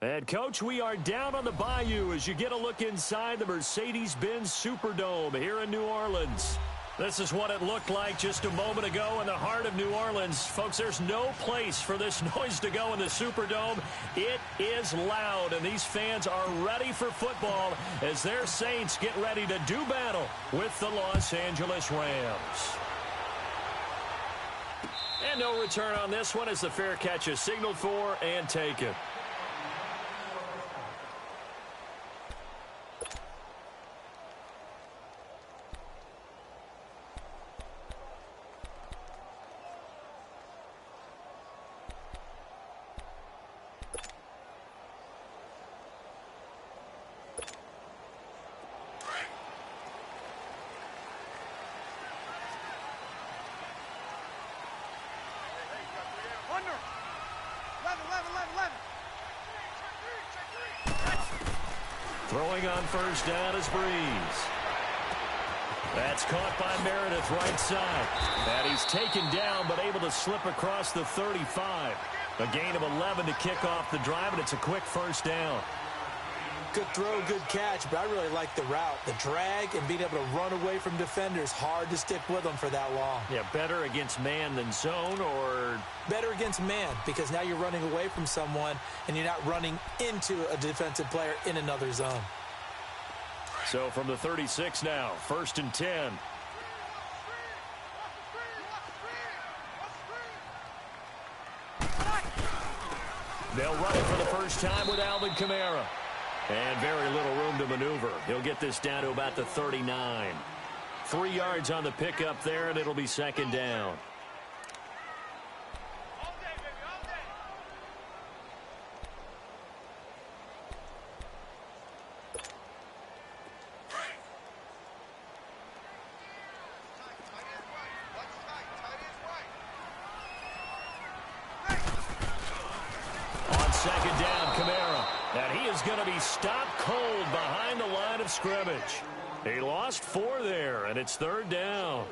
And, Coach, we are down on the bayou as you get a look inside the Mercedes-Benz Superdome here in New Orleans. This is what it looked like just a moment ago in the heart of New Orleans. Folks, there's no place for this noise to go in the Superdome. It is loud, and these fans are ready for football as their Saints get ready to do battle with the Los Angeles Rams. And no return on this one as the fair catch is signaled for and taken. Throwing on first down is Breeze. That's caught by Meredith right side. And he's taken down but able to slip across the 35. A gain of 11 to kick off the drive, and it's a quick first down. Good throw, good catch, but I really like the route. The drag and being able to run away from defenders, hard to stick with them for that long. Yeah, better against man than zone, or? Better against man, because now you're running away from someone and you're not running into a defensive player in another zone. So from the 36 now, 1st and 10. They'll run it for the first time with Alvin Kamara. And very little room to maneuver. He'll get this down to about the 39. 3 yards on the pickup there, and it'll be second down. On second down, Kamara. And he is going to be stopped cold behind the line of scrimmage. He lost 4 there, and it's 3rd down.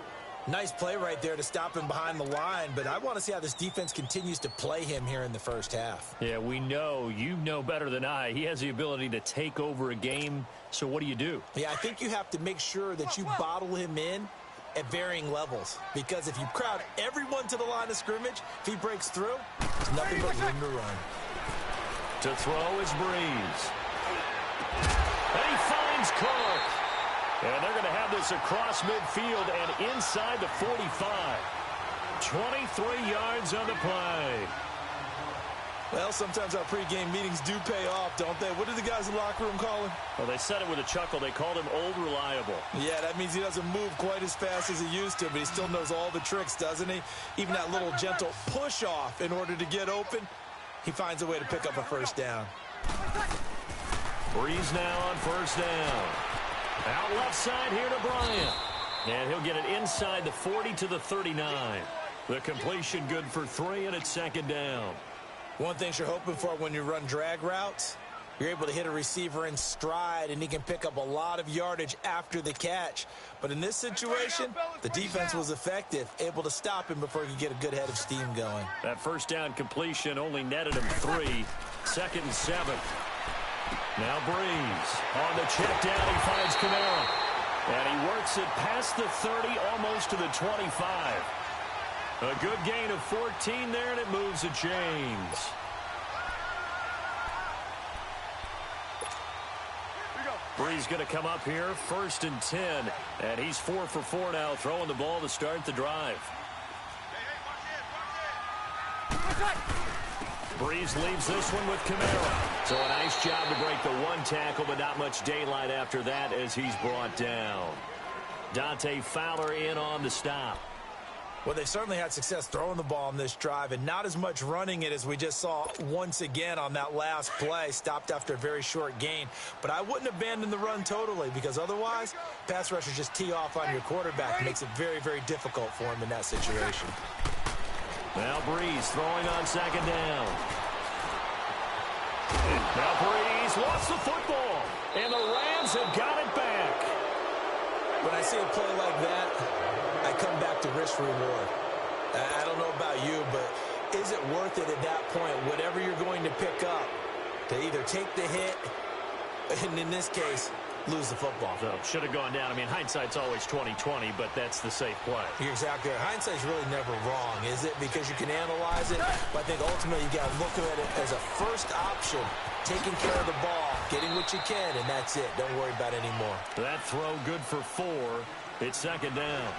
Nice play right there to stop him behind the line, but I want to see how this defense continues to play him here in the first half. Yeah, we know. You know better than I. He has the ability to take over a game, so what do? Yeah, I think you have to make sure that you bottle him in at varying levels, because if you crowd everyone to the line of scrimmage, if he breaks through, there's nothing but room to run. To throw is Breeze. And he finds Cook. And they're going to have this across midfield and inside the 45. 23 yards on the play. Well, sometimes our pregame meetings do pay off, don't they? What did the guys in the locker room call him? Well, they said it with a chuckle. They called him Old Reliable. Yeah, that means he doesn't move quite as fast as he used to, but he still knows all the tricks, doesn't he? Even that little gentle push-off in order to get open. He finds a way to pick up a first down. Breeze now on first down. Out left side here to Bryant. And he'll get it inside the 40 to the 39. The completion good for 3, and it's second down. One thing you're hoping for when you run drag routes, you're able to hit a receiver in stride, and he can pick up a lot of yardage after the catch. But in this situation, the defense was effective, able to stop him before he could get a good head of steam going. That first down completion only netted him 3. 2nd and 7. Now Breeze. On the check down, he finds Kamara. And he works it past the 30, almost to the 25. A good gain of 14 there, and it moves the chains. Breeze going to come up here, 1st and 10. And he's 4 for 4 now, throwing the ball to start the drive. Breeze leaves this one with Kamara. So a nice job to break the 1 tackle, but not much daylight after that as he's brought down. Dante Fowler in on the stop. Well, they certainly had success throwing the ball on this drive, and not as much running it as we just saw once again on that last play. Stopped after a very short gain. But I wouldn't abandon the run totally, because otherwise, pass rushers just tee off on your quarterback. It makes it very, very difficult for him in that situation. Now Breeze throwing on second down. Now Breeze lost the football, and the Rams have got it back. When I see a play like that, I come back to risk reward. I don't know about you, but is it worth it at that point? Whatever you're going to pick up, to either take the hit, and in this case, lose the football. So should have gone down. I mean, hindsight's always 20/20, but that's the safe play. You're exactly right. Hindsight's really never wrong, is it? Because you can analyze it, but I think ultimately you got to look at it as a first option, taking care of the ball, getting what you can, and that's it. Don't worry about it anymore. That throw good for 4. It's second down.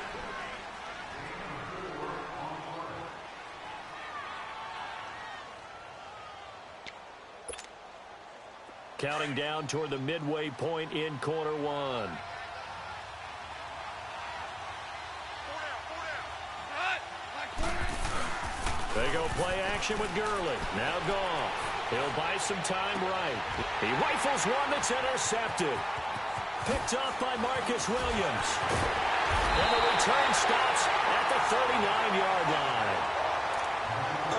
Counting down toward the midway point in quarter 1. They go play action with Gurley. Now Goff. He'll buy some time right. He rifles one that's intercepted. Picked off by Marcus Williams. And the return stops at the 39-yard line.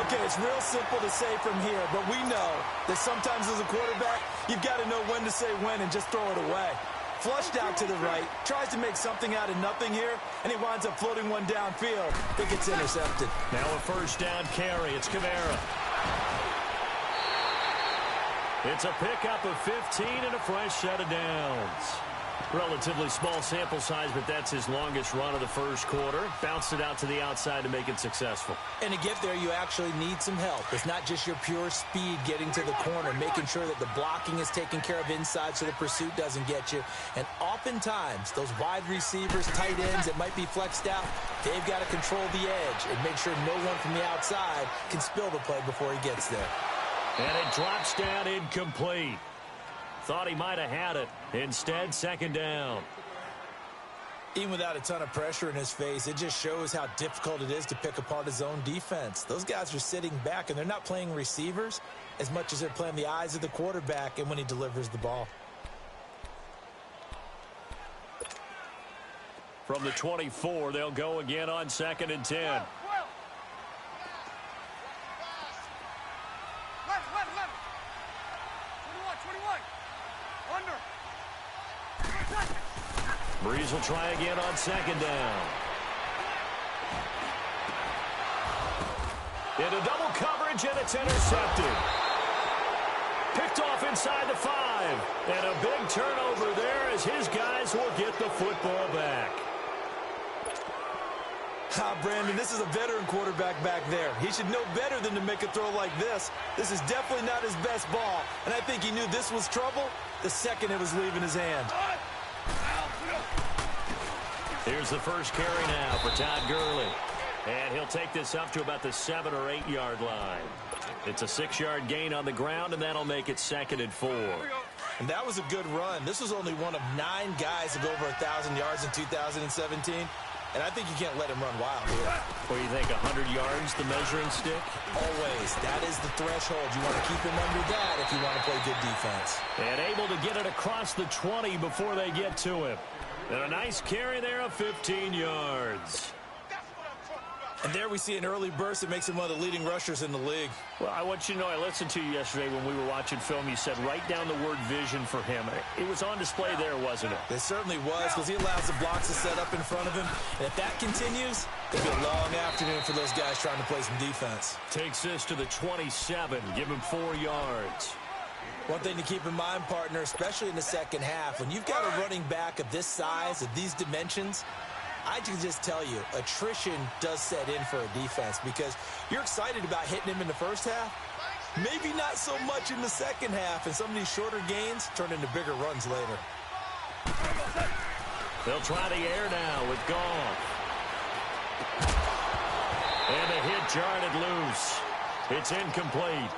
Okay, it's real simple to say from here, but we know that sometimes as a quarterback, you've got to know when to say when and just throw it away. Flushed out to the right, tries to make something out of nothing here, and he winds up floating one downfield that gets intercepted. Now a first down carry. It's Kamara. It's a pickup of 15 and a fresh set of downs. Relatively small sample size, but that's his longest run of the first quarter. Bounced it out to the outside to make it successful. And to get there, you actually need some help. It's not just your pure speed getting to the corner, making sure that the blocking is taken care of inside so the pursuit doesn't get you. And oftentimes, those wide receivers, tight ends that might be flexed out, they've got to control the edge and make sure no one from the outside can spill the play before he gets there. And it drops down incomplete. Thought he might have had it. Instead, second down. Even without a ton of pressure in his face, it just shows how difficult it is to pick apart his own defense. Those guys are sitting back, and they're not playing receivers as much as they're playing the eyes of the quarterback and when he delivers the ball. From the 24, they'll go again on 2nd and 10. Breeze will try again on 2nd down. Into double coverage, and it's intercepted. Picked off inside the 5. And a big turnover there as his guys will get the football back. Brandon, this is a veteran quarterback back there. He should know better than to make a throw like this. This is definitely not his best ball, and I think he knew this was trouble the second it was leaving his hand. Here's the first carry now for Todd Gurley. And he'll take this up to about the 7 or 8 yard line. It's a 6-yard gain on the ground, and that'll make it 2nd and 4. And that was a good run. This was only one of 9 guys to go over 1,000 yards in 2017. And I think you can't let him run wild here. What do you think, 100 yards, the measuring stick? Always. That is the threshold. You want to keep him under that if you want to play good defense. And able to get it across the 20 before they get to him. And a nice carry there of 15 yards. And there we see an early burst that makes him one of the leading rushers in the league. Well, I want you to know, I listened to you yesterday when we were watching film. You said write down the word vision for him. It was on display there, wasn't it? It certainly was, because he allows the blocks to set up in front of him. And if that continues, it'll be a long afternoon for those guys trying to play some defense. Takes this to the 27. Give him 4 yards. One thing to keep in mind, partner, especially in the second half, when you've got a running back of this size, of these dimensions, I can just tell you, attrition does set in for a defense because you're excited about hitting him in the first half. Maybe not so much in the second half, and some of these shorter gains turn into bigger runs later. They'll try the air now with Goff. And a hit jarred loose. It's incomplete.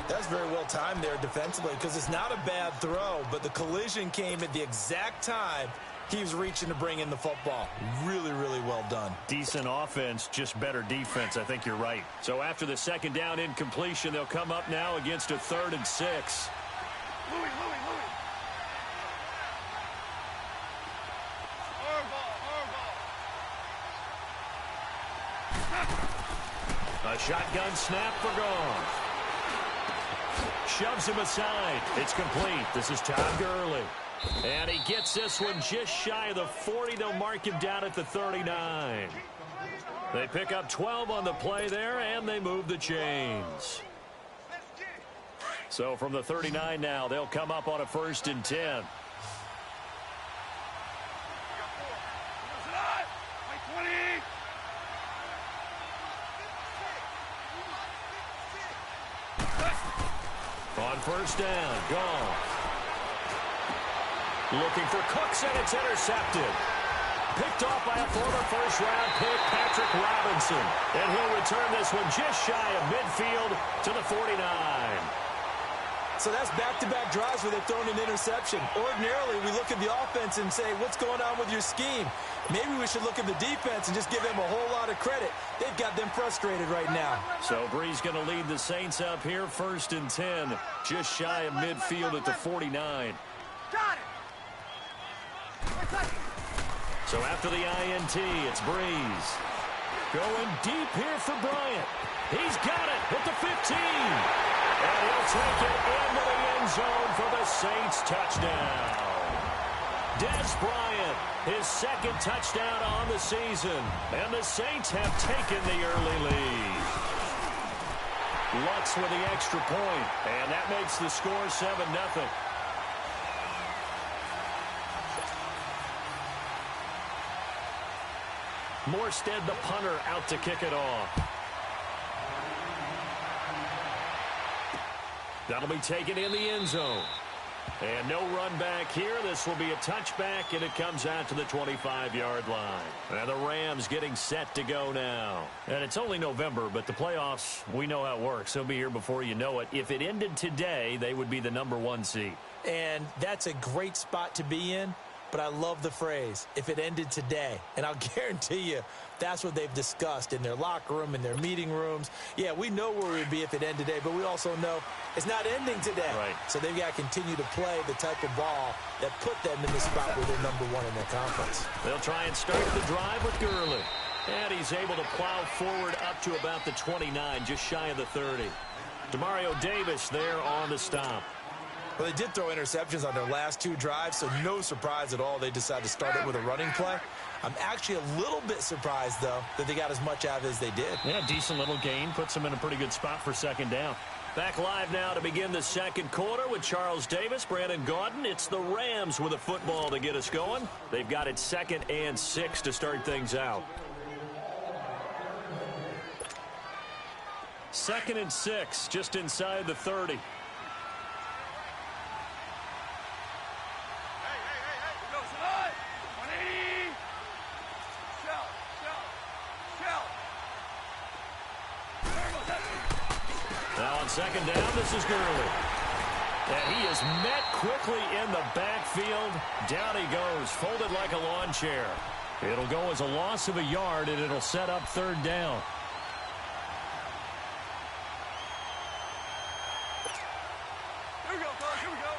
That's very well timed there defensively because it's not a bad throw, but the collision came at the exact time he was reaching to bring in the football. Really, really well done. Decent offense, just better defense. I think you're right. So after the second down incompletion, they'll come up now against a 3rd and 6. A shotgun snap for Goff. Shoves him aside. It's complete. This is Todd Gurley. And he gets this one just shy of the 40. They'll mark him down at the 39. They pick up 12 on the play there, and they move the chains. So from the 39 now, they'll come up on a 1st and 10. On 1st down, gone. Looking for Cooks, and it's intercepted. Picked off by a former first-round pick, Patrick Robinson. And he'll return this one just shy of midfield to the 49. So that's back-to-back drives where they've thrown an interception. Ordinarily, we look at the offense and say, what's going on with your scheme? Maybe we should look at the defense and just give them a whole lot of credit. They've got them frustrated right now. So Bree's going to lead the Saints up here, 1st and 10, just shy of midfield at the 49. Got it. So after the INT, it's Breeze. Going deep here for Bryant. He's got it at the 15. And he'll take it into the end zone for the Saints touchdown. Des Bryant, his 2nd touchdown on the season. And the Saints have taken the early lead. Lutz with the extra point. And that makes the score 7-0. Morstead, the punter, out to kick it off. That'll be taken in the end zone. And no run back here. This will be a touchback, and it comes out to the 25-yard line. And the Rams getting set to go now. And it's only November, but the playoffs, we know how it works. They'll be here before you know it. If it ended today, they would be the #1 seed. And that's a great spot to be in. But I love the phrase, if it ended today. And I'll guarantee you that's what they've discussed in their locker room, in their meeting rooms. Yeah, we know where we'd be if it ended today, but we also know it's not ending today. Right. So they've got to continue to play the type of ball that put them in the spot where they're #1 in their conference. They'll try and start the drive with Gurley. And he's able to plow forward up to about the 29, just shy of the 30. Demario Davis there on the stop. Well, they did throw interceptions on their last 2 drives, so no surprise at all they decided to start it with a running play. I'm actually a little bit surprised, though, that they got as much out of it as they did. Yeah, decent little gain. Puts them in a pretty good spot for 2nd down. Back live now to begin the 2nd quarter with Charles Davis, Brandon Gaudin. It's the Rams with a football to get us going. They've got it 2nd and 6 to start things out. 2nd and 6, just inside the 30. Now on 2nd down, this is Gurley. And he is met quickly in the backfield. Down he goes, folded like a lawn chair. It'll go as a loss of a yard, and it'll set up 3rd down. Here we go, coach. Here we go.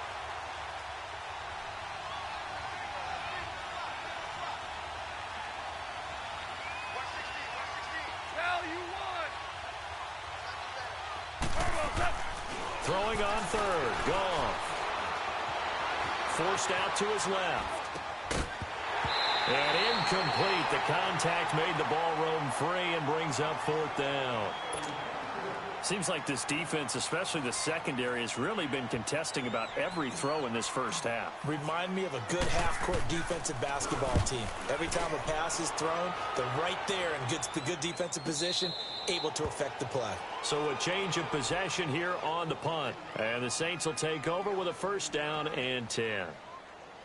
Tell you what. Throwing on 3rd, gone. Forced out to his left. And incomplete. The contact made the ball roam free and brings up 4th down. Seems like this defense, especially the secondary, has really been contesting about every throw in this first half. Remind me of a good half-court defensive basketball team. Every time a pass is thrown, they're right there in the good defensive position, able to affect the play. So a change of possession here on the punt. And the Saints will take over with a 1st down and 10.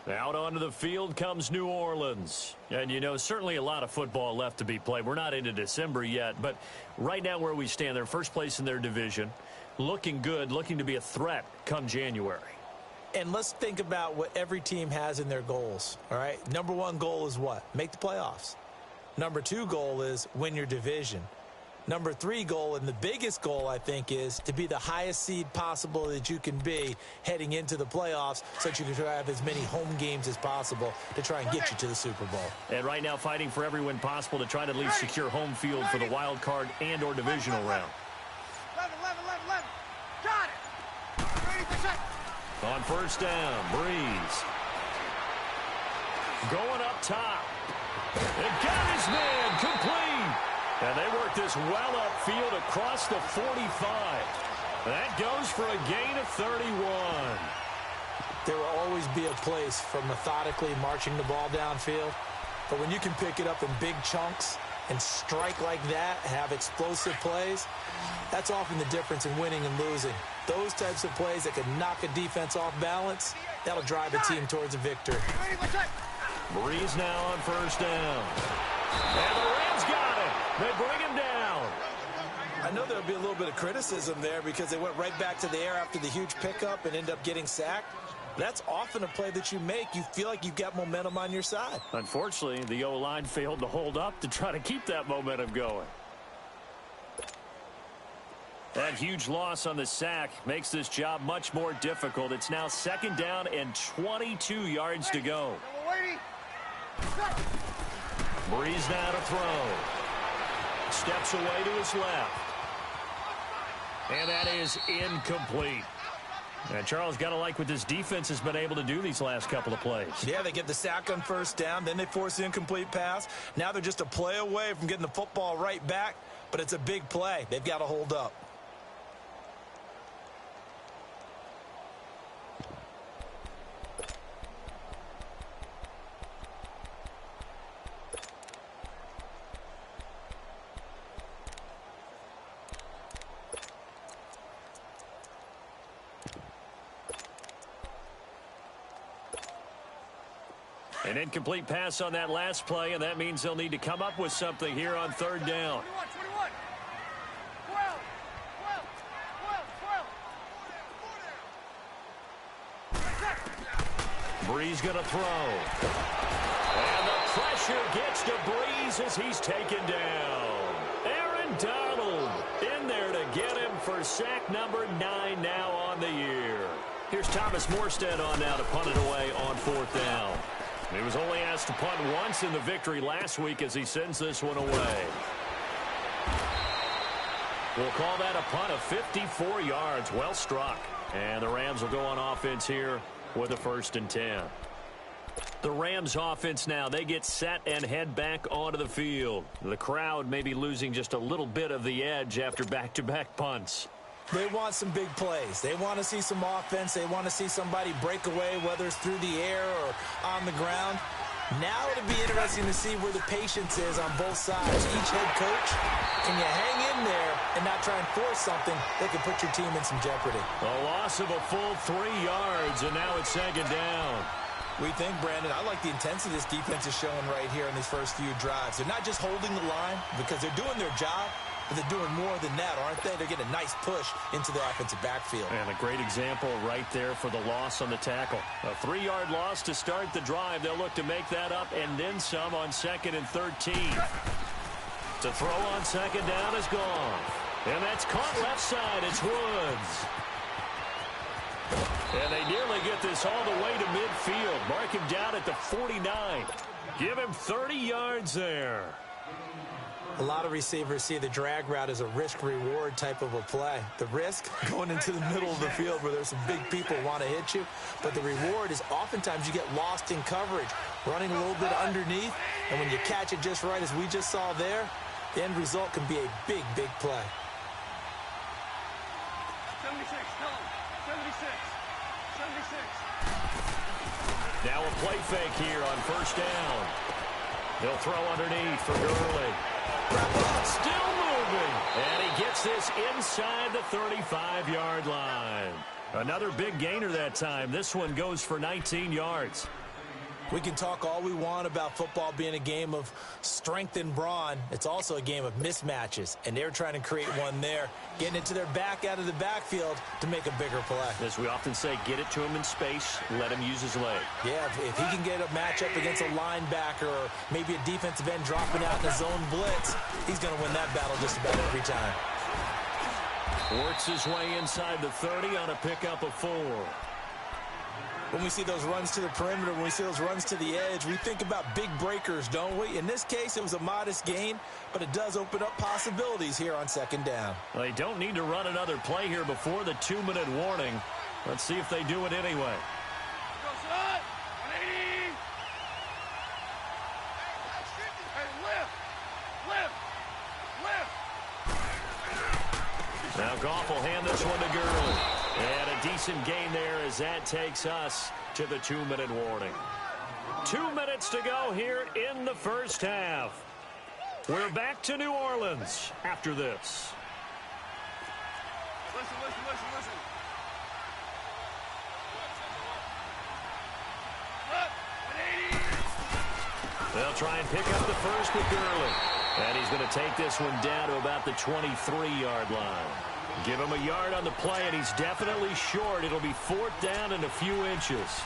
Out onto the field comes New Orleans. And, you know, certainly a lot of football left to be played. We're not into December yet, but right now where we stand, they're first place in their division. Looking good, looking to be a threat come January. And let's think about what every team has in their goals, all right? #1 goal is what? Make the playoffs. #2 goal is win your division. #3 goal, and the biggest goal, I think, is to be the highest seed possible that you can be heading into the playoffs so that you can have as many home games as possible to try and get you to the Super Bowl. And right now fighting for every win possible to try to at least secure home field for the wild card and or divisional round. 11. Got it. Ready for set. On 1st down, Breeze. Going up top. And got his man complete. And they work this well upfield across the 45. That goes for a gain of 31. There will always be a place for methodically marching the ball downfield. But when you can pick it up in big chunks and strike like that, have explosive plays, that's often the difference in winning and losing. Those types of plays that can knock a defense off balance, that'll drive a team towards a victory. Breeze now on first down. And the Rams got it. They bring him down. I know there'll be a little bit of criticism there because they went right back to the air after the huge pickup and end up getting sacked. That's often a play that you make. You feel like you've got momentum on your side. Unfortunately, the O-line failed to hold up to try to keep that momentum going. That huge loss on the sack makes this job much more difficult. It's now second down and 22 yards to go. Breeze now to throw. Steps away to his left. And that is incomplete. And Charles, got to like what this defense has been able to do these last couple of plays. Yeah, they get the sack on first down, then they force the incomplete pass. Now they're just a play away from getting the football right back, but it's a big play. They've got to hold up. An incomplete pass on that last play, and that means they'll need to come up with something here on third down. 21. 12. Breeze going to throw. And the pressure gets to Breeze as he's taken down. Aaron Donald in there to get him for sack number 9 now on the year. Here's Thomas Morstead on now to punt it away on fourth down. He was only asked to punt once in the victory last week as he sends this one away. We'll call that a punt of 54 yards. Well struck. And the Rams will go on offense here with a 1st and 10. The Rams offense now, they get set and head back onto the field. The crowd may be losing just a little bit of the edge after back-to-back punts. They want some big plays. They want to see some offense. They want to see somebody break away, whether it's through the air or on the ground. Now it'll be interesting to see where the patience is on both sides. Each head coach, can you hang in there and not try and force something that could put your team in some jeopardy? A loss of a full 3 yards, and now it's second down. We think, Brandon, I like the intensity this defense is showing right here in these first few drives. They're not just holding the line because they're doing their job, but they're doing more than that, aren't they? They're getting a nice push into the offensive backfield. And a great example right there for the loss on the tackle. A 3-yard loss to start the drive. They'll look to make that up and then some on 2nd and 13. To throw on second down is gone. And that's caught left side. It's Woods. And they nearly get this all the way to midfield. Mark him down at the 49. Give him 30 yards there. A lot of receivers see the drag route as a risk-reward type of a play. The risk, going into the middle of the field where there's some big people want to hit you. But the reward is oftentimes you get lost in coverage, running a little bit underneath. And when you catch it just right, as we just saw there, the end result can be a big, big play. 76, tell him. 76. 76. Now a play fake here on first down. They'll throw underneath for Gurley. Still moving. And he gets this inside the 35-yard line. Another big gainer that time. This one goes for 19 yards. We can talk all we want about football being a game of strength and brawn. It's also a game of mismatches, and they're trying to create one there, getting it to their back out of the backfield to make a bigger play. As we often say, get it to him in space, let him use his leg. Yeah, if he can get a matchup against a linebacker or maybe a defensive end dropping out in a zone blitz, he's going to win that battle just about every time. Works his way inside the 30 on a pickup of 4. When we see those runs to the perimeter, when we see those runs to the edge, we think about big breakers, don't we? In this case, it was a modest gain, but it does open up possibilities here on second down. Well, they don't need to run another play here before the 2-minute warning. Let's see if they do it anyway. Go, son. 180. Hey, lift. Lift. Goff will hand this one to Gurley. And a decent gain there as that takes us to the 2-minute warning. 2 minutes to go here in the first half. We're back to New Orleans after this. Listen, listen, listen, listen. Look, 180. They'll try and pick up the first with Gurley. And he's going to take this one down to about the 23-yard line. Give him a yard on the play, and he's definitely short. It'll be 4th down and a few inches.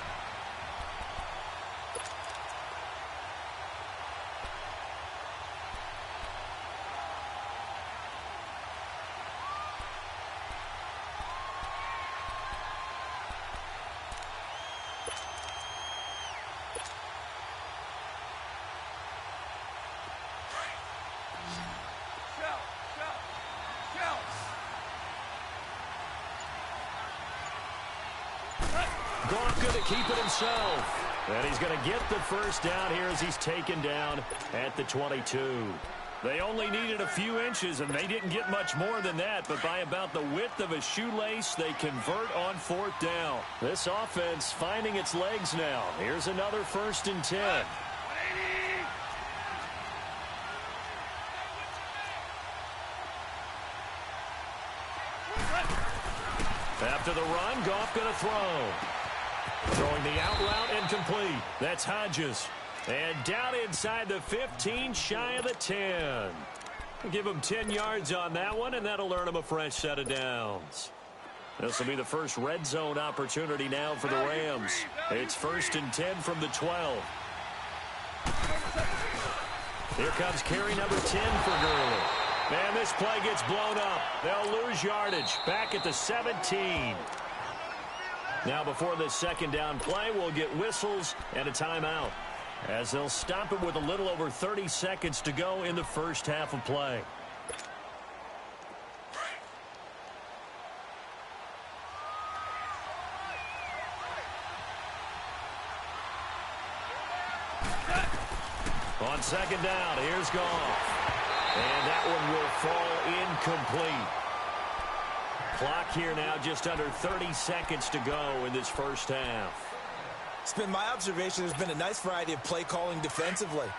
Goff going to keep it himself. And he's going to get the first down here as he's taken down at the 22. They only needed a few inches, and they didn't get much more than that. But by about the width of a shoelace, they convert on 4th down. This offense finding its legs now. Here's another 1st and 10. 180. After the run, Goff going to throw. Throwing the out route incomplete. That's Hodges. And down inside the 15, shy of the 10. Give him 10 yards on that one, and that'll earn him a fresh set of downs. This will be the first red zone opportunity now for the Rams. It's 1st and 10 from the 12. Here comes carry number 10 for Gurley. Man, this play gets blown up. They'll lose yardage back at the 17. Now before this 2nd down play, we'll get whistles and a timeout, as they'll stop it with a little over 30 seconds to go in the first half of play. On 2nd down, here's Goff. And that one will fall incomplete. Clock here now just under 30 seconds to go in this first half. It's been my observation there's been a nice variety of play calling defensively.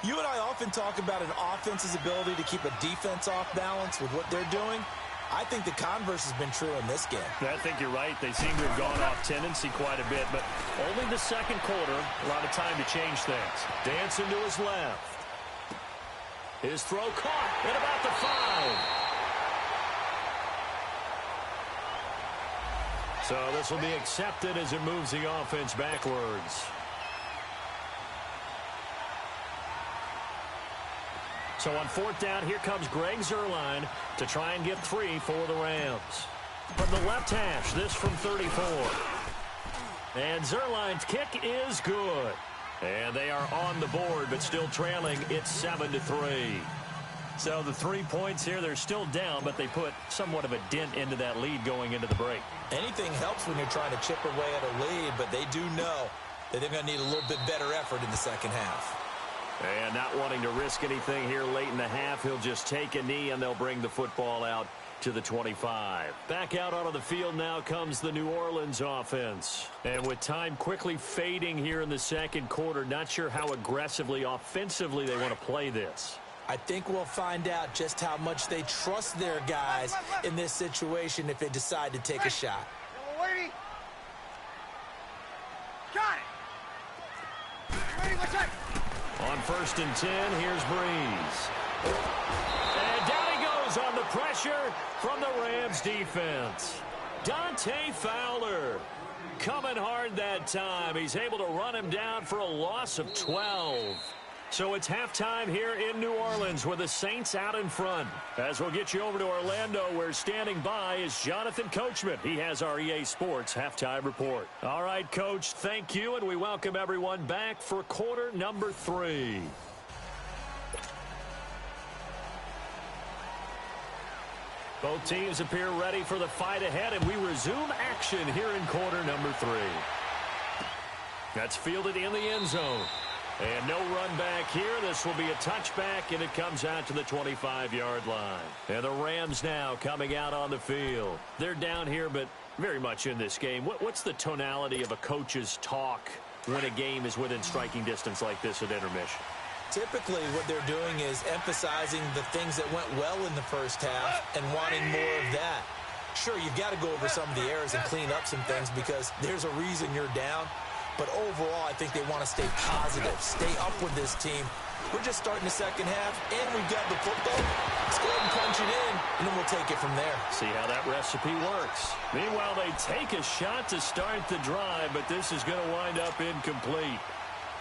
You and I often talk about an offense's ability to keep a defense off balance with what they're doing. I think the converse has been true in this game. I think you're right. They seem to have gone off tendency quite a bit, but only the 2nd quarter, a lot of time to change things. Dancing to his left. His throw caught at about the 5. So this will be accepted as it moves the offense backwards. So on 4th down, here comes Greg Zuerlein to try and get 3 for the Rams. From the left hash, this from 34. And Zuerlein's kick is good. And they are on the board, but still trailing. It's 7-3. So the 3 points here, they're still down, but they put somewhat of a dent into that lead going into the break. Anything helps when you're trying to chip away at a lead, but they do know that they're going to need a little bit better effort in the second half. And not wanting to risk anything here late in the half, he'll just take a knee, and they'll bring the football out to the 25. Back out onto the field now comes the New Orleans offense. And with time quickly fading here in the second quarter, not sure how aggressively, offensively they want to play this. I think we'll find out just how much they trust their guys in this situation if they decide to take a shot. Waiting. Got it. Waiting, what's that? On 1st and 10, here's Breeze. And down he goes on the pressure from the Rams defense. Dante Fowler coming hard that time. He's able to run him down for a loss of 12. So it's halftime here in New Orleans with the Saints out in front. As we'll get you over to Orlando, where standing by is Jonathan Coachman. He has our EA Sports halftime report. All right, Coach, thank you, and we welcome everyone back for quarter number 3. Both teams appear ready for the fight ahead, and we resume action here in quarter number 3. That's fielded in the end zone. And no run back here. This will be a touchback, and it comes out to the 25-yard line. And the Rams now coming out on the field. They're down here, but very much in this game. What's the tonality of a coach's talk when a game is within striking distance like this at intermission? Typically, what they're doing is emphasizing the things that went well in the first half and wanting more of that. Sure, you've got to go over some of the errors and clean up some things because there's a reason you're down. But overall, I think they want to stay positive, stay up with this team. We're just starting the second half, and we've got the football. Let's go ahead and punch it in, and then we'll take it from there. See how that recipe works. Meanwhile, they take a shot to start the drive, but this is going to wind up incomplete.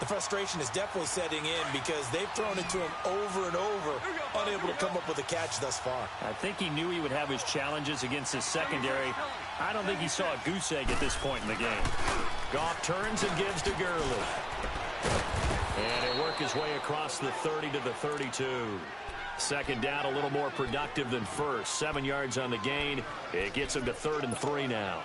The frustration is definitely setting in because they've thrown it to him over and over, unable to come up with a catch thus far. I think he knew he would have his challenges against his secondary. I don't think he saw a goose egg at this point in the game. Goff turns and gives to Gurley. And he'll work his way across the 30 to the 32. Second down, a little more productive than first. 7 yards on the gain. It gets him to 3rd and 3 now.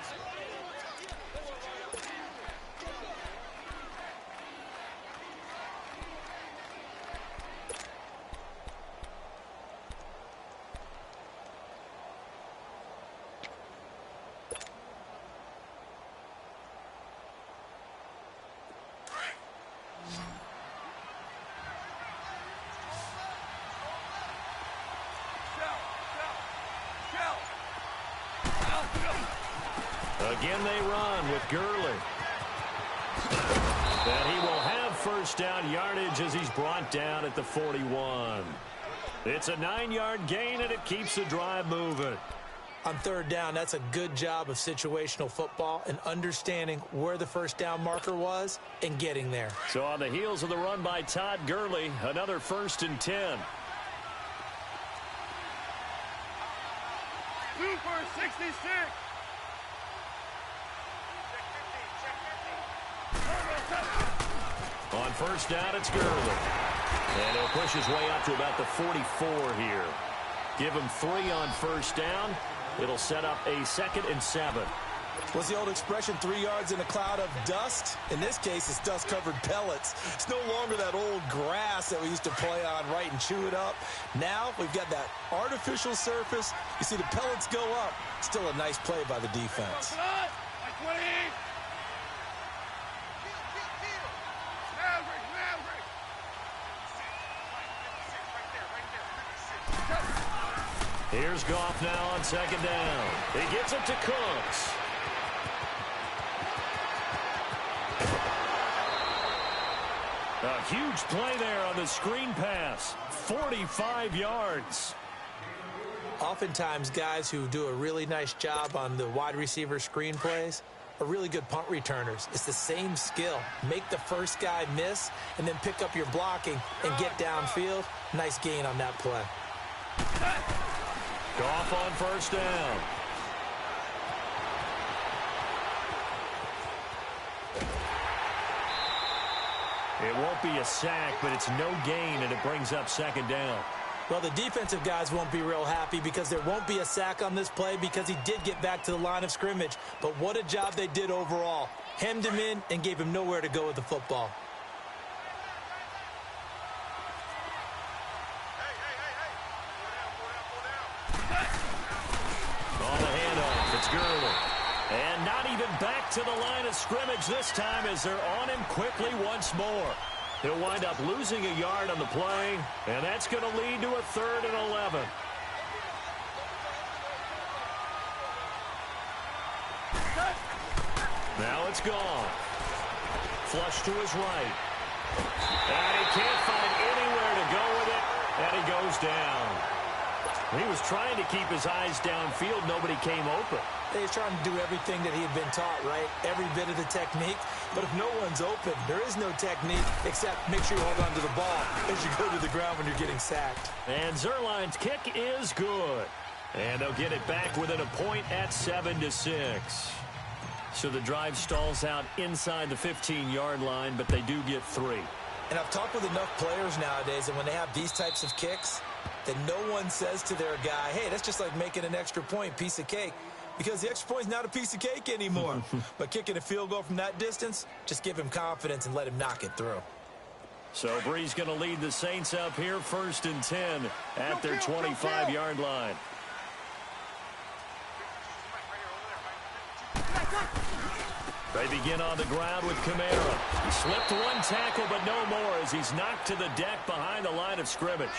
Again they run with Gurley. And he will have first down yardage as he's brought down at the 41. It's a 9-yard gain, and it keeps the drive moving. On 3rd down, that's a good job of situational football and understanding where the first down marker was and getting there. So on the heels of the run by Todd Gurley, another 1st and 10. Super 66. On first down, it's Gurley. And he'll push his way up to about the 44 here. Give him 3 on first down. It'll set up a 2nd and 7. What's the old expression, 3 yards in a cloud of dust? In this case, it's dust-covered pellets. It's no longer that old grass that we used to play on, right, and chew it up. Now we've got that artificial surface. You see the pellets go up. Still a nice play by the defense. Here's Goff now on 2nd down. He gets it to Cooks. A huge play there on the screen pass. 45 yards. Oftentimes, guys who do a really nice job on the wide receiver screen plays are really good punt returners. It's the same skill. Make the first guy miss and then pick up your blocking and get downfield. Nice gain on that play. Goff on first down. It won't be a sack, but it's no gain, and it brings up 2nd down. Well, the defensive guys won't be real happy because there won't be a sack on this play because he did get back to the line of scrimmage. But what a job they did overall. Hemmed him in and gave him nowhere to go with the football. On the handoff, it's Gurley. And not even back to the line of scrimmage this time as they're on him quickly once more. He'll wind up losing a yard on the play, and that's going to lead to a 3rd and 11. Now it's gone. Flush to his right. And he can't find anywhere to go with it, and he goes down. He was trying to keep his eyes downfield. Nobody came open. He's trying to do everything that he had been taught, right? Every bit of the technique. But if no one's open, there is no technique except make sure you hold on to the ball as you go to the ground when you're getting sacked. And Zuerlein's kick is good. And they'll get it back within a point at 7-6. So the drive stalls out inside the 15-yard line, but they do get 3. And I've talked with enough players nowadays that when they have these types of kicks, that no one says to their guy, hey, that's just like making an extra point, piece of cake. Because the extra point is not a piece of cake anymore. But kicking a field goal from that distance, just give him confidence and let him knock it through. So Bree's going to lead the Saints up here 1st and 10 at their 25-yard line. They begin on the ground with Kamara. He slipped one tackle, but no more as he's knocked to the deck behind the line of scrimmage.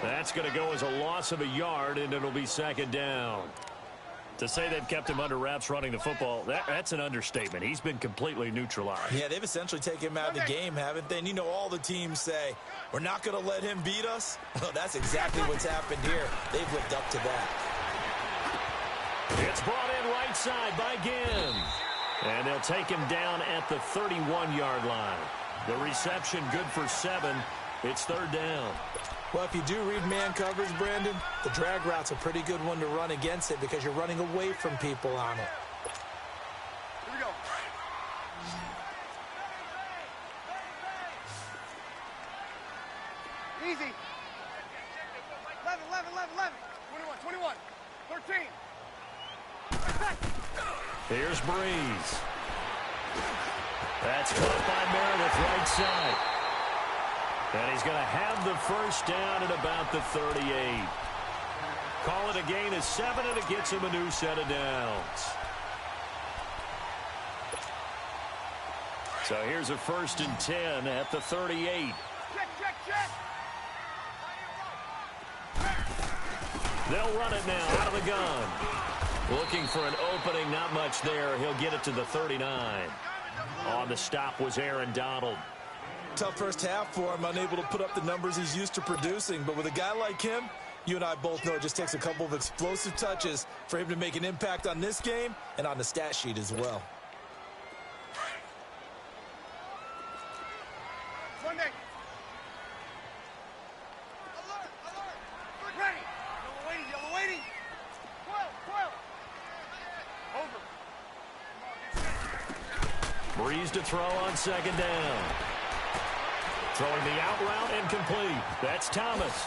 That's going to go as a loss of a yard, and it'll be 2nd down. To say they've kept him under wraps running the football, that's an understatement. He's been completely neutralized. Yeah, they've essentially taken him out of the game, haven't they? And you know, all the teams say, we're not going to let him beat us. Well, that's exactly what's happened here. They've lived up to that. It's brought in right side by Ginn. And they'll take him down at the 31-yard line. The reception good for 7. It's 3rd down. Well, if you do read man coverage, Brandon, the drag route's a pretty good one to run against it because you're running away from people on it. Here we go. Easy. 11, 11, 11, 11. 21, 21. 13. Here's Breeze. That's caught by Meredith right side. And he's going to have the 1st down at about the 38. Call it a gain of 7, and it gets him a new set of downs. So here's a 1st and 10 at the 38. Check. They'll run it now out of the gun. Looking for an opening, not much there. He'll get it to the 39. On the stop was Aaron Donald. Tough first half for him, unable to put up the numbers he's used to producing. But with a guy like him, you and I both know it just takes a couple of explosive touches for him to make an impact on this game and on the stat sheet as well. Sunday. Alert. Ready. Yellow waiting. 12. Over. Breeze to throw on 2nd down. Throwing the out route incomplete. That's Thomas.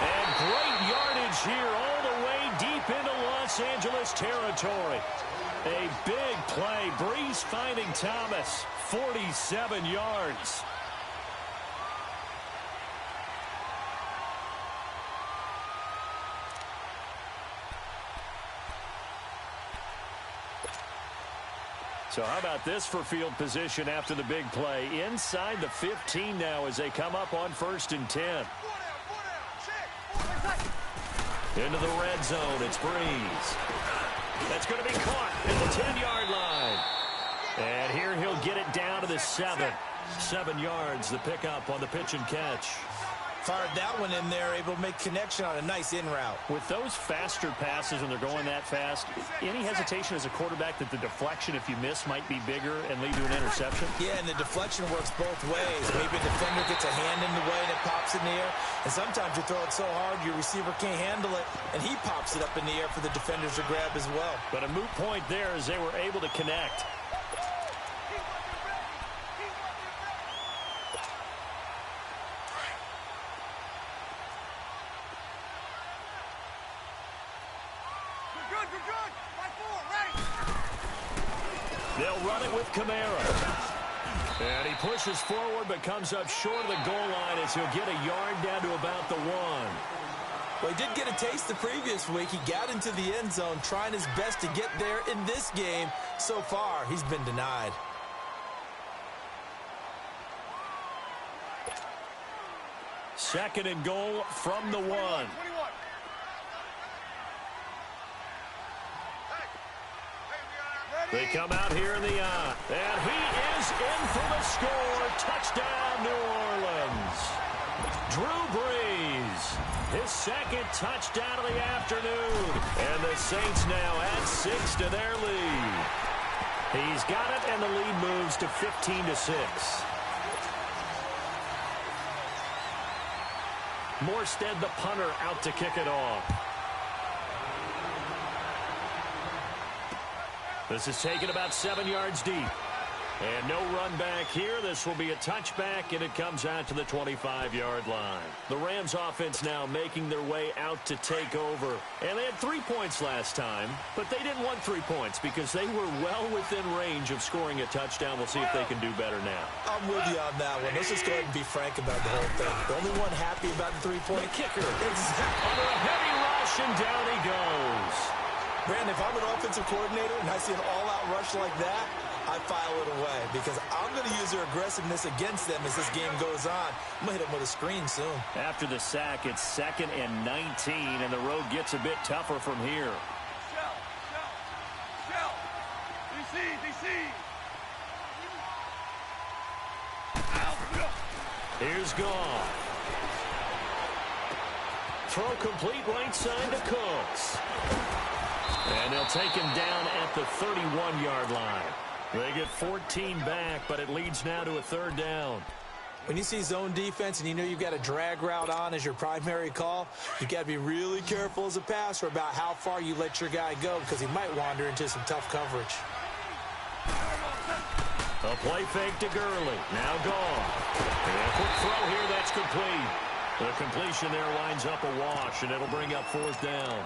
And great yardage here all the way deep into Los Angeles territory. A big play. Breeze finding Thomas. 47 yards. So how about this for field position after the big play? Inside the 15 now as they come up on 1st and 10. Into the red zone, it's Breeze. That's going to be caught at the 10-yard line. And here he'll get it down to the 7. 7 yards, the pickup on the pitch and catch. Fired that one in there, able to make connection on a nice in route. With those faster passes when they're going that fast, any hesitation as a quarterback that the deflection, if you miss, might be bigger and lead to an interception? Yeah, and the deflection works both ways. Maybe a defender gets a hand in the way and it pops in the air. And sometimes you throw it so hard your receiver can't handle it, and he pops it up in the air for the defenders to grab as well. But a moot point there as they were able to connect. They'll run it with Kamara. And he pushes forward but comes up short of the goal line as he'll get a yard down to about the 1. Well, he did get a taste the previous week. He got into the end zone trying his best to get there in this game. So far, he's been denied. Second and goal from the 1. They come out here in the eye. And he is in for the score. Touchdown, New Orleans. Drew Brees, his 2nd touchdown of the afternoon. And the Saints now add 6 to their lead. He's got it, and the lead moves to 15-6. Morstead, the punter, out to kick it off. This is taken about 7 yards deep. And no run back here. This will be a touchback, and it comes out to the 25-yard line. The Rams offense now making their way out to take over. And they had 3 points last time, but they didn't want 3 points because they were well within range of scoring a touchdown. We'll see if they can do better now. I'm with you on that one. Let's just go ahead and be frank about the whole thing. The only one happy about the three-point kicker. Exactly. Under a heavy rush, and down he goes. Brandon, if I'm an offensive coordinator and I see an all-out rush like that, I file it away because I'm going to use their aggressiveness against them as this game goes on. I'm going to hit them with a screen soon. After the sack, it's 2nd and 19, and the road gets a bit tougher from here. Shell. DC. Here's Goff. Throw complete right side to Cooks. And they'll take him down at the 31-yard line. They get 14 back, but it leads now to a 3rd down. When you see zone defense and you know you've got a drag route on as your primary call, you've got to be really careful as a passer about how far you let your guy go because he might wander into some tough coverage. A play fake to Gurley. Now gone. And a quick throw here that's complete. The completion there winds up a wash, and it'll bring up 4th down.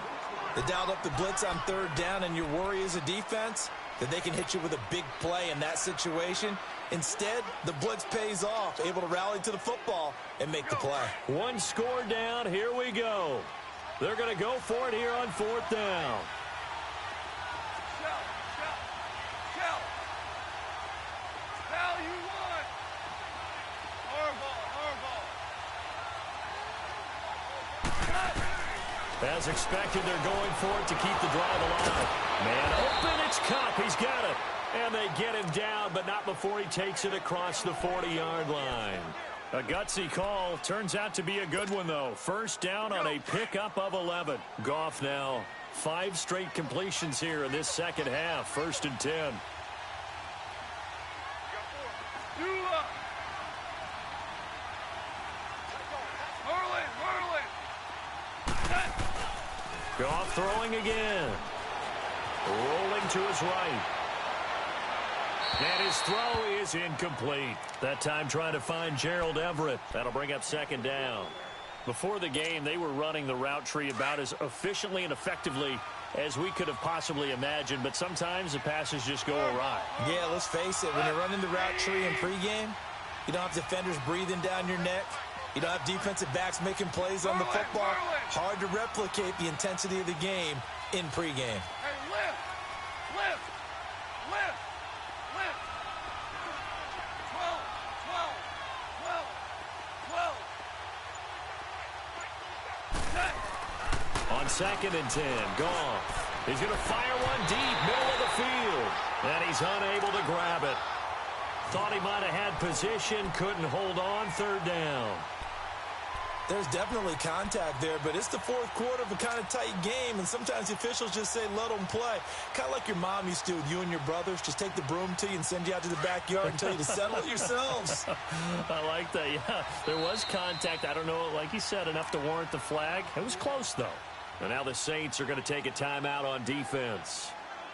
They dialed up the blitz on 3rd down, and your worry as a defense that they can hit you with a big play in that situation. Instead, the blitz pays off, able to rally to the football and make the play. 1 score down. Here we go. They're going to go for it here on 4th down. Shell. Now you won. Hardball. As expected, they're going for it to keep the drive alive. Man open, it's Cup. He's got it. And they get him down, but not before he takes it across the 40-yard line. A gutsy call. Turns out to be a good one, though. 1st down on a pickup of 11. Goff now 5 straight completions here in this second half. 1st and 10. Goff throwing again. Rolling to his right. And his throw is incomplete. That time trying to find Gerald Everett. That'll bring up 2nd down. Before the game, they were running the route tree about as efficiently and effectively as we could have possibly imagined, but sometimes the passes just go awry. Yeah, let's face it. When you're running the route tree in pregame, you don't have defenders breathing down your neck. You don't have defensive backs making plays on the football. Hard to replicate the intensity of the game in pregame. Hey, lift. 12. On 2nd and 10, Goff. He's going to fire one deep, middle of the field. And he's unable to grab it. Thought he might have had position, couldn't hold on. 3rd down. There's definitely contact there, but it's the 4th quarter of a kind of tight game, and sometimes the officials just say, let them play. Kind of like your mom used to with you and your brothers. Just take the broom to you and send you out to the backyard and tell you to settle it yourselves. I like that, yeah. There was contact. I don't know, like you said, enough to warrant the flag. It was close, though. And now the Saints are going to take a timeout on defense.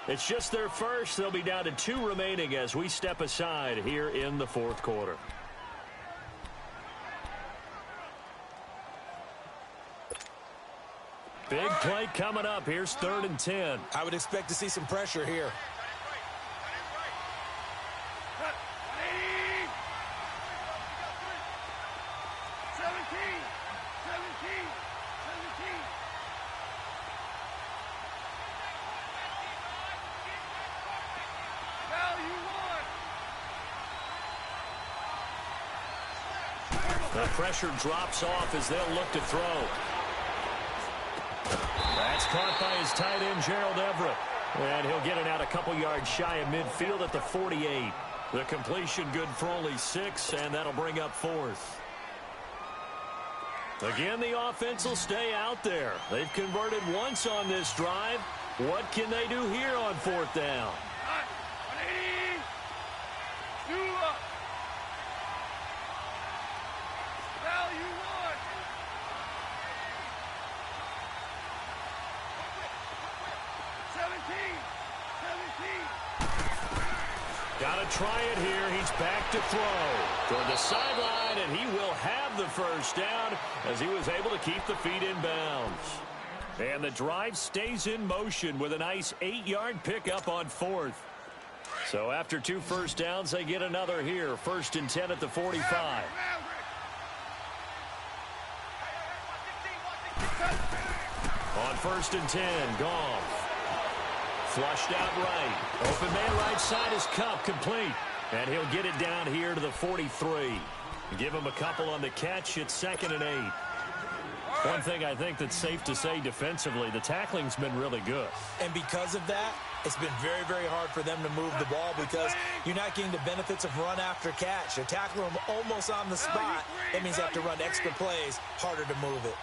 It's just their first. They'll be down to 2 remaining as we step aside here in the 4th quarter. Big play coming up. Here's 3rd and 10. I would expect to see some pressure here. The pressure drops off as they'll look to throw. That's caught by his tight end, Gerald Everett. And he'll get it out a couple yards shy of midfield at the 48. The completion good for only 6, and that'll bring up 4th. Again, the offense will stay out there. They've converted once on this drive. What can they do here on 4th down? Got to try it here. He's back to throw toward the sideline, and he will have the first down as he was able to keep the feet in bounds. And the drive stays in motion with a nice 8-yard pickup on 4th. So after 2 first downs, they get another here. 1st and 10 at the 45. On 1st and 10, Goff. Flushed out right. Open man right side is Cup, complete. And he'll get it down here to the 43. Give him a couple on the catch. It's 2nd and 8. One thing I think that's safe to say defensively, the tackling's been really good. And because of that, it's been very, very hard for them to move the ball because you're not getting the benefits of run after catch. They're tackling them almost on the spot. That means they have to run extra plays, harder to move it.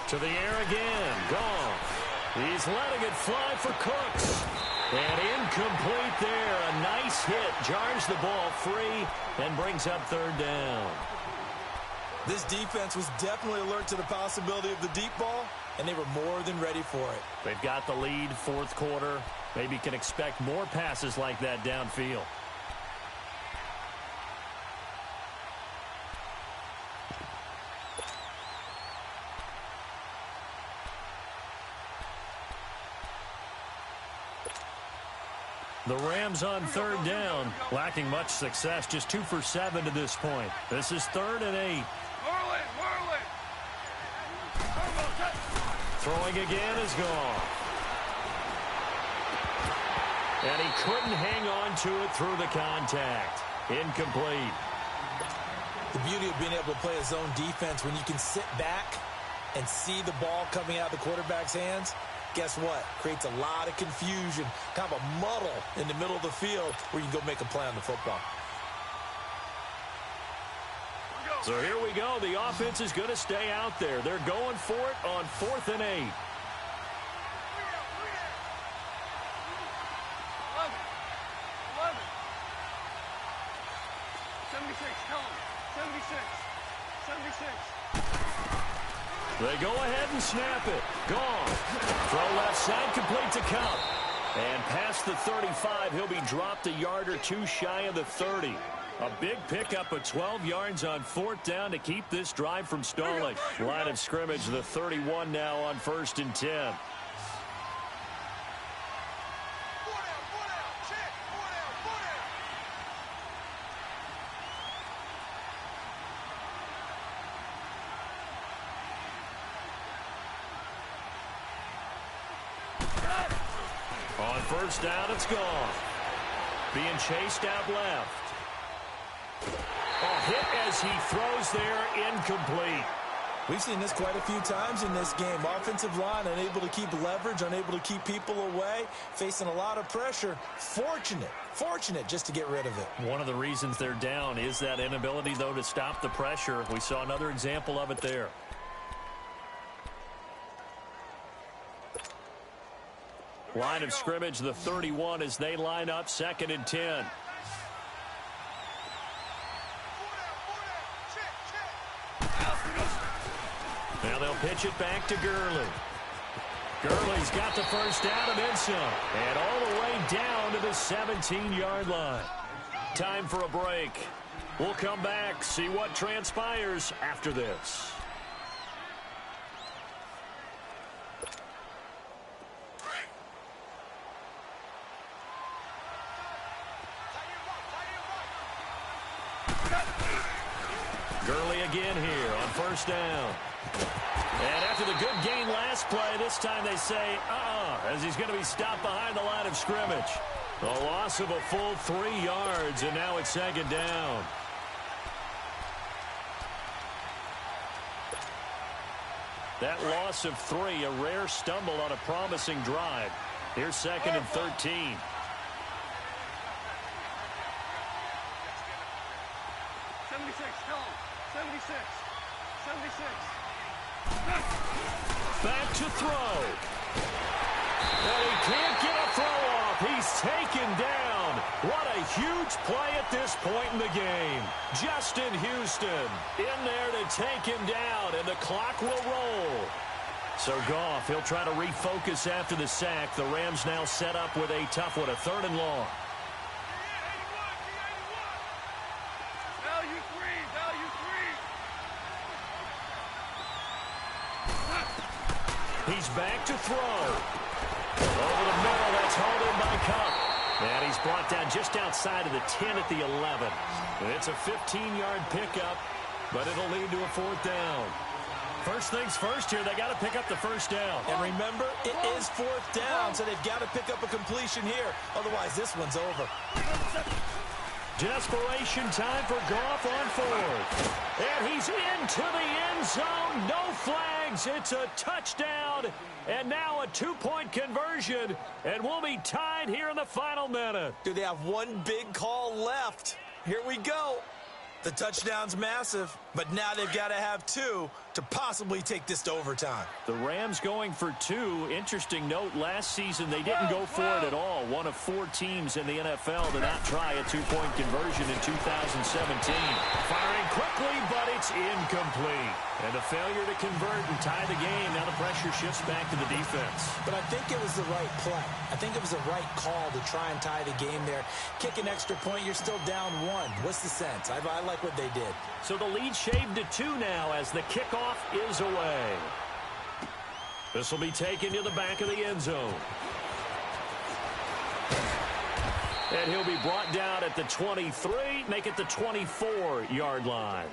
To the air again. Goff. He's letting it fly for Cooks. And incomplete there. A nice hit. Jars the ball free and brings up 3rd down. This defense was definitely alert to the possibility of the deep ball, and they were more than ready for it. They've got the lead, 4th quarter. Maybe can expect more passes like that downfield. The Rams on 3rd down, lacking much success, just 2 for 7 to this point. This is 3rd and 8. Throwing again is gone. And he couldn't hang on to it through the contact. Incomplete. The beauty of being able to play a zone defense when you can sit back and see the ball coming out of the quarterback's hands, guess what? Creates a lot of confusion, kind of a muddle in the middle of the field where you can go make a play on the football. So here we go. The offense is going to stay out there. They're going for it on 4th and 8. 11. 76, tell him. 76. 76. They go ahead and snap it. Gone. Throw left side, complete to Cup. And past the 35, he'll be dropped a yard or 2 shy of the 30. A big pickup of 12 yards on 4th down to keep this drive from stalling. Line of scrimmage, the 31 now on 1st and 10. On 1st down, it's gone. Being chased out left. A hit as he throws there, incomplete. We've seen this quite a few times in this game. Offensive line unable to keep leverage, unable to keep people away, facing a lot of pressure. Fortunate just to get rid of it. One of the reasons they're down is that inability, though, to stop the pressure. We saw another example of it there. Line of scrimmage, the 31 as they line up 2nd and 10. Now they'll pitch it back to Gurley. Gurley's got the first down and then some. And all the way down to the 17-yard line. Time for a break. We'll come back, see what transpires after this. Gurley again here on 1st down. And after the good gain last play, this time they say, as he's going to be stopped behind the line of scrimmage. A loss of a full 3 yards, and now it's 2nd down. That loss of 3, a rare stumble on a promising drive. Here's 2nd and 13. Back to throw. And he can't get a throw off. He's taken down. What a huge play at this point in the game. Justin Houston in there to take him down, and the clock will roll. So Goff, he'll try to refocus after the sack. The Rams now set up with a tough one, a 3rd and long. He's back to throw. Over the middle, that's hauled in by Cup. And he's brought down just outside of the 10 at the 11. It's a 15-yard pickup, but it'll lead to a 4th down. First things first here, they got to pick up the 1st down. And remember, it is 4th down, so they've got to pick up a completion here. Otherwise, this one's over. Desperation time for Goff on 4th. And he's into the end zone. No flags. It's a touchdown. And now a 2-point conversion. And we'll be tied here in the final minute. Do they have one big call left? Here we go. The touchdown's massive, but now they've got to have 2 to possibly take this to overtime. The Rams going for 2. Interesting note, last season they didn't go for it at all. One of 4 teams in the NFL to not try a 2-point conversion in 2017. Firing quickly, but it's incomplete. And a failure to convert and tie the game. Now the pressure shifts back to the defense. But I think it was the right play. I think it was the right call to try and tie the game there. Kick an extra point, you're still down 1. What's the sense? I like what they did. So the lead shaved to 2 now as the kickoff is away. This will be taken to the back of the end zone. And he'll be brought down at the 23, make it the 24-yard line.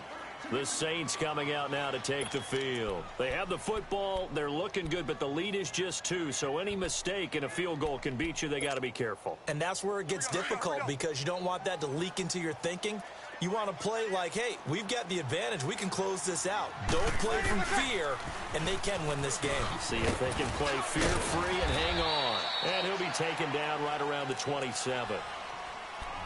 The Saints coming out now to take the field. They have the football. They're looking good, but the lead is just 2. So any mistake in a field goal can beat you. They got to be careful. And that's where it gets difficult because you don't want that to leak into your thinking. You want to play like, hey, we've got the advantage. We can close this out. Don't play from fear, and they can win this game. See if they can play fear-free and hang on. And he'll be taken down right around the 27.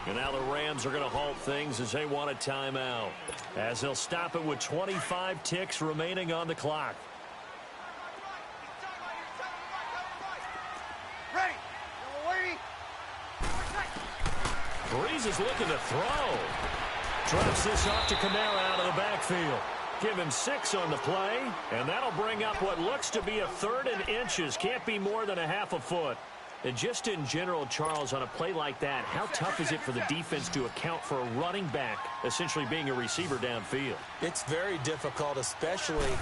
And now the Rams are going to halt things as they want a timeout, as they'll stop it with 25 ticks remaining on the clock. Breeze is looking to throw. Drops this off to Kamara out of the backfield. Give him 6 on the play, and that'll bring up what looks to be a 3rd and inches. Can't be more than a half a foot. And just in general, Charles, on a play like that, how tough is it for the defense to account for a running back essentially being a receiver downfield? It's very difficult, especially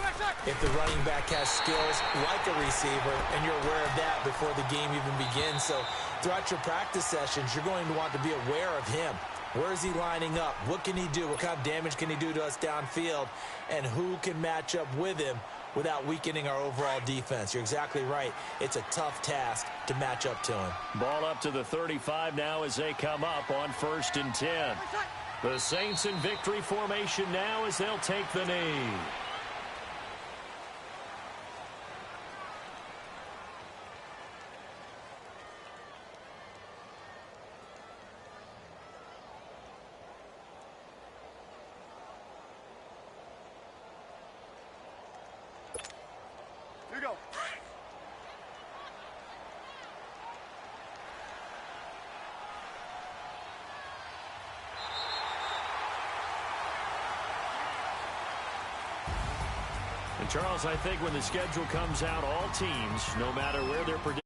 if the running back has skills like a receiver, and you're aware of that before the game even begins. So throughout your practice sessions, you're going to want to be aware of him. Where is he lining up? What can he do? What kind of damage can he do to us downfield? And who can match up with him without weakening our overall defense? You're exactly right. It's a tough task to match up to him. Ball up to the 35 now as they come up on 1st and 10. The Saints in victory formation now as they'll take the knee. You go. And Charles, I think when the schedule comes out, all teams, no matter where they're predicted,